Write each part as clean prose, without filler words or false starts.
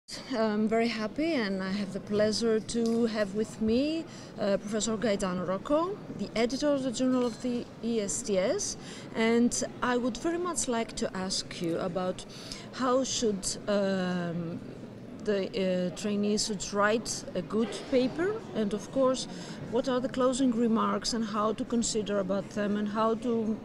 I'm very happy, and I have the pleasure to have with me Professor Gaetano Rocco, the editor of the Journal of the ESTS, and I would very much like to ask you about how should the trainees should write a good paper, and of course what are the closing remarks and how to consider about them and how to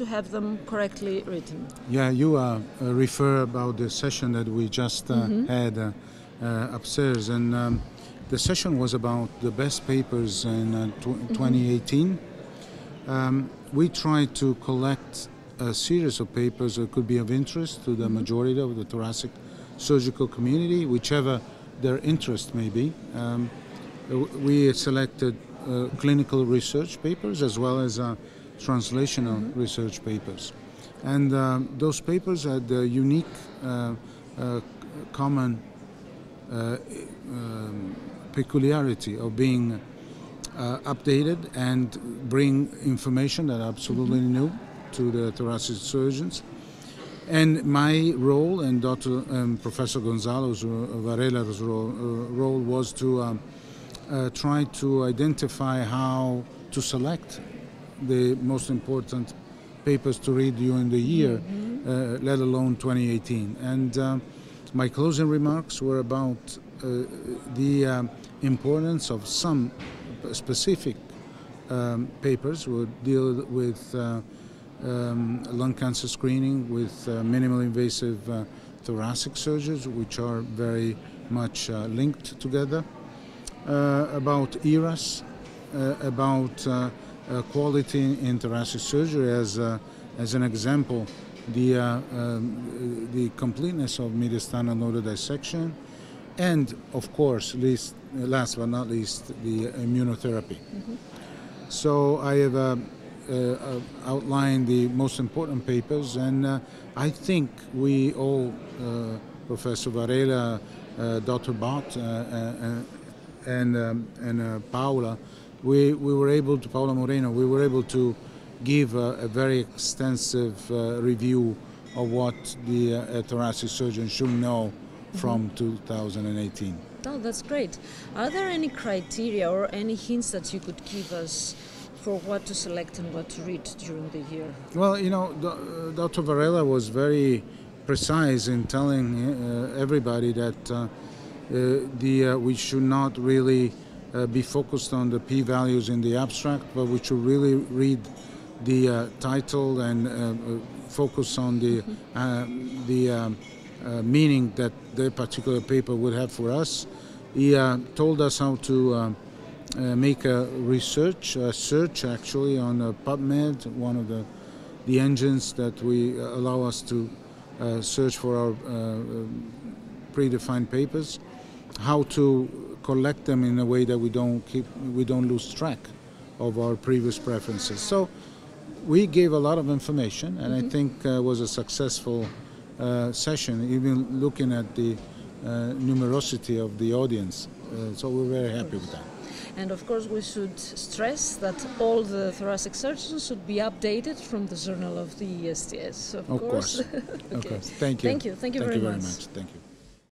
have them correctly written. Yeah, you refer about the session that we just had upstairs, and the session was about the best papers in 2018. We tried to collect a series of papers that could be of interest to the majority of the thoracic surgical community, whichever their interest may be. We selected clinical research papers as well as translational research papers, and those papers had the unique common peculiarity of being updated and bring information that are absolutely new to the thoracic surgeons. And my role and Professor Gonzalo Varela's role was to try to identify how to select the most important papers to read during the year, let alone 2018. And my closing remarks were about the importance of some specific papers would deal with lung cancer screening with minimally invasive thoracic surgeries, which are very much linked together, about ERAS, about quality in thoracic surgery, as an example, the completeness of mediastinal nodal dissection, and of course, last but not least, the immunotherapy. So I have outlined the most important papers, and I think we all, Professor Varela, Dr. Bott, and Paula, we were able to, Paula Moreno, we were able to give a very extensive review of what the thoracic surgeon should know from 2018. Oh, that's great. Are there any criteria or any hints that you could give us for what to select and what to read during the year? Well, you know, Dr. Varela was very precise in telling everybody that we should not really be focused on the p-values in the abstract, but we should really read the title and focus on the meaning that the particular paper would have for us. He told us how to make a search actually on PubMed, one of the engines that we allow us to search for our predefined papers, how to collect them in a way that we don't lose track of our previous preferences. So we gave a lot of information, and I think was a successful session, even looking at the numerosity of the audience. So we're very happy with that. And of course we should stress that all the thoracic surgeons should be updated from the Journal of the ESTS, of course. Of course. Thank you. Thank you very much. Thank you.